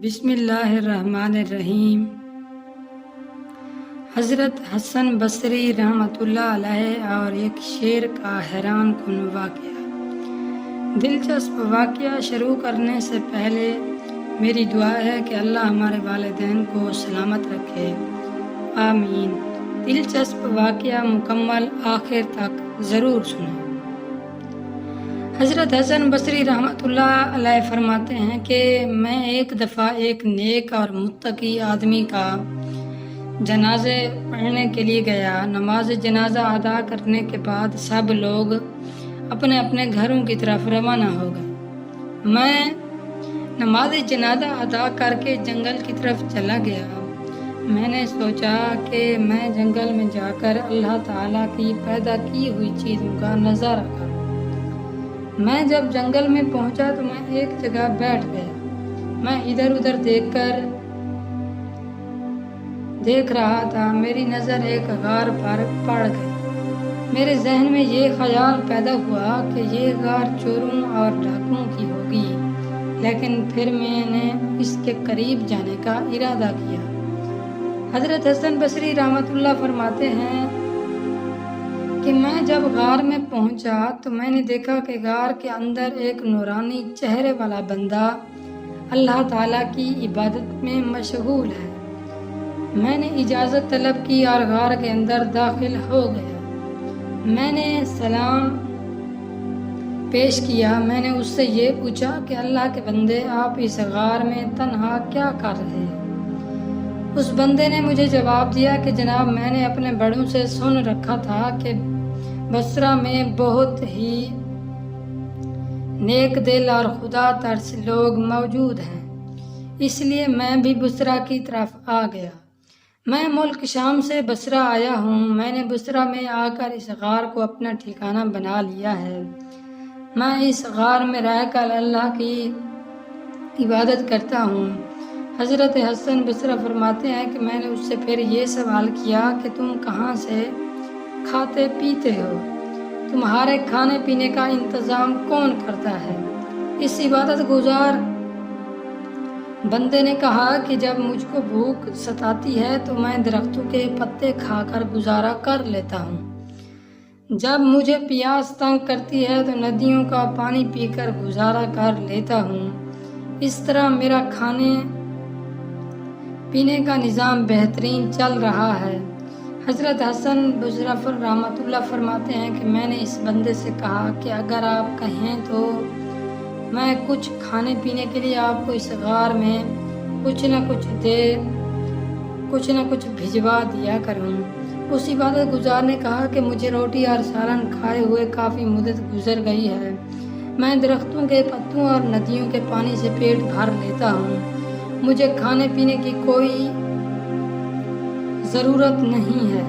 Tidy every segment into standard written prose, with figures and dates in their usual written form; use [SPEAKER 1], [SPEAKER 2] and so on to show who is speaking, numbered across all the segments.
[SPEAKER 1] بسم اللہ الرحمن الرحیم۔ حضرت حسن بصری رحمۃ اللہ علیہ اور ایک شیر کا حیران کن واقعہ۔ دلچسپ واقعہ شروع کرنے سے پہلے میری دعا ہے کہ اللہ ہمارے والدین کو سلامت رکھے، آمین۔ دلچسپ واقعہ مکمل آخر تک ضرور سنیں۔ حضرت حسن بصری رحمۃ اللہ علیہ فرماتے ہیں کہ میں ایک دفعہ ایک نیک اور متقی آدمی کا جنازے پڑھنے کے لیے گیا۔ نماز جنازہ ادا کرنے کے بعد سب لوگ اپنے اپنے گھروں کی طرف روانہ ہو گئے۔ میں نماز جنازہ ادا کر کے جنگل کی طرف چلا گیا۔ میں نے سوچا کہ میں جنگل میں جا کر اللہ تعالیٰ کی پیدا کی ہوئی چیزوں کا نظارہ کروں۔ میں جب جنگل میں پہنچا تو میں ایک جگہ بیٹھ گیا۔ میں ادھر ادھر دیکھ رہا تھا۔ میری نظر ایک غار پر پڑ گئی۔ میرے ذہن میں یہ خیال پیدا ہوا کہ یہ غار چوروں اور ڈاکوؤں کی ہوگی، لیکن پھر میں نے اس کے قریب جانے کا ارادہ کیا۔ حضرت حسن بصری رحمۃ اللہ فرماتے ہیں کہ میں جب غار میں پہنچا تو میں نے دیکھا کہ غار کے اندر ایک نورانی چہرے والا بندہ اللہ تعالیٰ کی عبادت میں مشغول ہے۔ میں نے اجازت طلب کی اور غار کے اندر داخل ہو گیا۔ میں نے سلام پیش کیا۔ میں نے اس سے یہ پوچھا کہ اللہ کے بندے، آپ اس غار میں تنہا کیا کر رہے ہیں؟ اس بندے نے مجھے جواب دیا کہ جناب، میں نے اپنے بڑوں سے سن رکھا تھا کہ بصرہ میں بہت ہی نیک دل اور خدا ترس لوگ موجود ہیں، اس لیے میں بھی بصرہ کی طرف آ گیا۔ میں ملک شام سے بصرہ آیا ہوں۔ میں نے بصرہ میں آ کر اس غار کو اپنا ٹھکانہ بنا لیا ہے۔ میں اس غار میں رہ کر اللہ کی عبادت کرتا ہوں۔ حضرت حسن بصری فرماتے ہیں کہ میں نے اس سے پھر یہ سوال کیا کہ تم کہاں سے کھاتے پیتے ہو؟ تمہارے کھانے پینے کا انتظام کون کرتا ہے؟ اس عبادت گزار بندے نے کہا کہ جب مجھ کو بھوک ستاتی ہے تو میں درختوں کے پتے کھا کر گزارا کر لیتا ہوں۔ جب مجھے پیاس تنگ کرتی ہے تو ندیوں کا پانی پی کر گزارا کر لیتا ہوں۔ اس طرح میرا کھانے پینے کا نظام بہترین چل رہا ہے۔ حضرت حسن بصری رحمۃ اللہ فرماتے ہیں کہ میں نے اس بندے سے کہا کہ اگر آپ کہیں تو میں کچھ کھانے پینے کے لیے آپ کو اس غار میں کچھ نہ کچھ بھجوا دیا کروں۔ اس عبادت گزار نے کہا کہ مجھے روٹی اور سالن کھائے ہوئے کافی مدت گزر گئی ہے۔ میں درختوں کے پتوں اور ندیوں کے پانی سے پیٹ بھر لیتا ہوں۔ مجھے کھانے پینے کی کوئی ضرورت نہیں ہے۔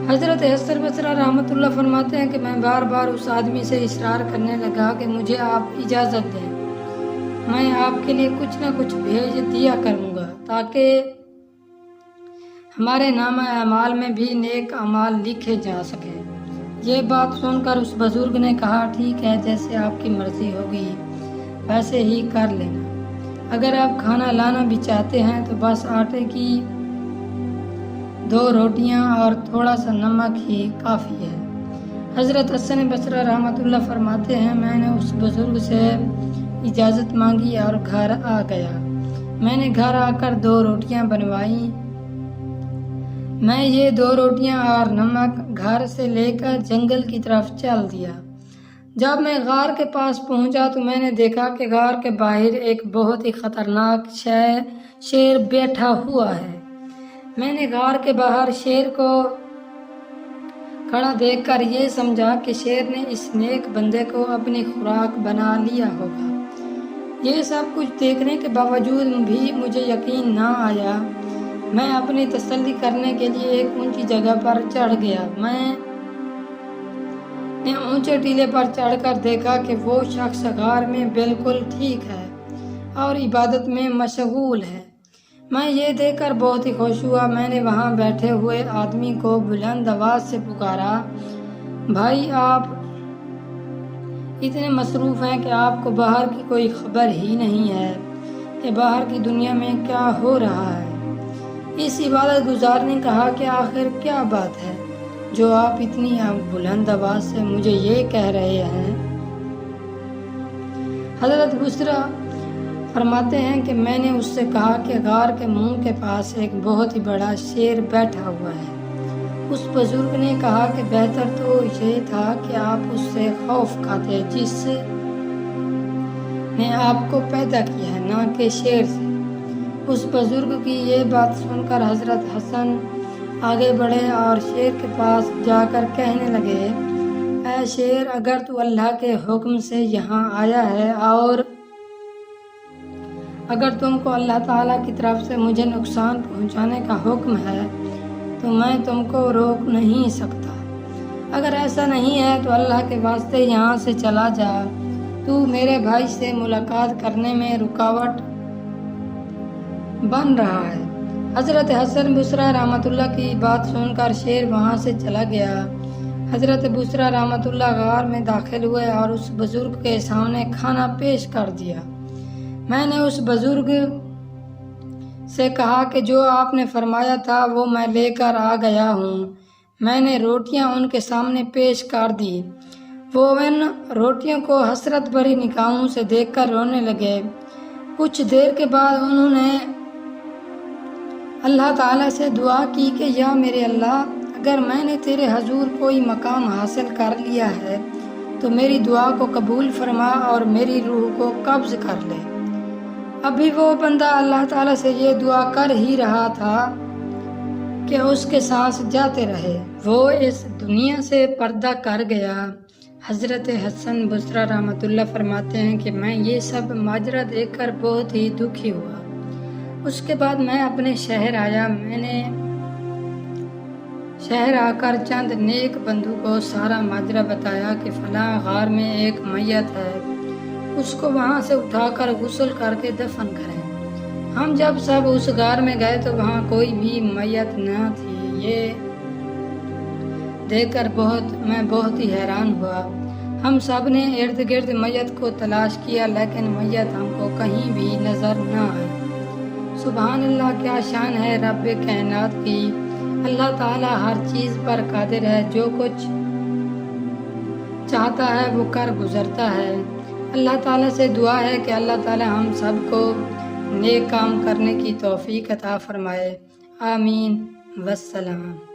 [SPEAKER 1] حضرت حسن بصری رحمۃ اللہ فرماتے ہیں کہ میں بار بار اس آدمی سے اصرار کرنے لگا کہ مجھے آپ اجازت دیں، میں آپ کے لیے کچھ نہ کچھ بھیج دیا کروں گا تاکہ ہمارے نامہ اعمال میں بھی نیک اعمال لکھے جا سکیں۔ یہ بات سن کر اس بزرگ نے کہا، ٹھیک ہے، جیسے آپ کی مرضی ہوگی ویسے ہی کر لینا۔ اگر آپ کھانا لانا بھی چاہتے ہیں تو بس آٹے کی 2 روٹیاں اور تھوڑا سا نمک ہی کافی ہے۔ حضرت حسن بصری رحمۃ اللہ فرماتے ہیں میں نے اس بزرگ سے اجازت مانگی اور گھر آ گیا۔ میں نے گھر آ کر 2 روٹیاں بنوائیں۔ میں یہ 2 روٹیاں اور نمک گھر سے لے کر جنگل کی طرف چل دیا۔ جب میں غار کے پاس پہنچا تو میں نے دیکھا کہ غار کے باہر ایک بہت ہی خطرناک شیر بیٹھا ہوا ہے۔ میں نے غار کے باہر شیر کو کھڑا دیکھ کر یہ سمجھا کہ شیر نے اس نیک بندے کو اپنی خوراک بنا لیا ہوگا۔ یہ سب کچھ دیکھنے کے باوجود بھی مجھے یقین نہ آیا۔ میں اپنی تسلی کرنے کے لیے ایک اونچی جگہ پر چڑھ گیا۔ میں نے اونچے ٹیلے پر چڑھ کر دیکھا کہ وہ شخص غار میں بالکل ٹھیک ہے اور عبادت میں مشغول ہے۔ میں یہ دیکھ کر بہت ہی خوش ہوا۔ میں نے وہاں بیٹھے ہوئے آدمی کو بلند آواز سے پکارا، بھائی، آپ اتنے مصروف ہیں کہ آپ کو باہر کی کوئی خبر ہی نہیں ہے۔ کہ باہر کی دنیا میں کیا ہو رہا ہے۔ اس عبادت گزار نے کہا کہ آخر کیا بات ہے جو آپ اتنی بلند آواز سے مجھے یہ کہہ رہے ہیں؟ حضرت بصری فرماتے ہیں کہ میں نے اس سے کہا کہ غار کے منہ کے پاس ایک بہت ہی بڑا شیر بیٹھا ہوا ہے۔ اس بزرگ نے کہا کہ بہتر تو یہ تھا کہ آپ اس سے خوف کھاتے جس نے آپ کو پیدا کیا ہے، نہ کہ شیر سے۔ اس بزرگ کی یہ بات سن کر حضرت حسن آگے بڑھے اور شیر کے پاس جا کر کہنے لگے، اے شیر، اگر تو اللہ کے حکم سے یہاں آیا ہے اور اگر تم کو اللہ تعالیٰ کی طرف سے مجھے نقصان پہنچانے کا حکم ہے تو میں تم کو روک نہیں سکتا۔ اگر ایسا نہیں ہے تو اللہ کے واسطے یہاں سے چلا جا، تو میرے بھائی سے ملاقات کرنے میں رکاوٹ بن رہا ہے۔ حضرت حسن بصری رحمۃ اللہ کی بات سن کر شیر وہاں سے چلا گیا۔ حضرت بصری رحمۃ اللہ غار میں داخل ہوئے اور اس بزرگ کے سامنے کھانا پیش کر دیا۔ میں نے اس بزرگ سے کہا کہ جو آپ نے فرمایا تھا وہ میں لے کر آ گیا ہوں۔ میں نے روٹیاں ان کے سامنے پیش کر دی۔ وہ ان روٹیوں کو حسرت بھری نگاہوں سے دیکھ کر رونے لگے۔ کچھ دیر کے بعد انہوں نے اللہ تعالیٰ سے دعا کی کہ یا میرے اللہ، اگر میں نے تیرے حضور کوئی مقام حاصل کر لیا ہے تو میری دعا کو قبول فرما اور میری روح کو قبض کر لے۔ ابھی وہ بندہ اللہ تعالیٰ سے یہ دعا کر ہی رہا تھا کہ اس کے سانس جاتے رہے، وہ اس دنیا سے پردہ کر گیا۔ حضرت حسن بصری رحمۃ اللہ فرماتے ہیں کہ میں یہ سب ماجرا دیکھ کر بہت ہی دکھی ہوا۔ اس کے بعد میں اپنے شہر آیا۔ میں نے شہر آ کر چند نیک بندو کو سارا ماجرا بتایا کہ فلاں غار میں ایک میت ہے، اس کو وہاں سے اٹھا کر غسل کر کے دفن کریں۔ ہم جب سب اس غار میں گئے تو وہاں کوئی بھی میت نہ تھی۔ یہ دیکھ کر میں بہت ہی حیران ہوا۔ ہم سب نے ارد گرد میت کو تلاش کیا لیکن میت ہم کو کہیں بھی نظر نہ آئی۔ سبحان اللہ، کیا شان ہے رب کائنات کی۔ اللہ تعالیٰ ہر چیز پر قادر ہے، جو کچھ چاہتا ہے وہ کر گزرتا ہے۔ اللہ تعالیٰ سے دعا ہے کہ اللہ تعالیٰ ہم سب کو نیک کام کرنے کی توفیق عطا فرمائے۔ آمین والسلام۔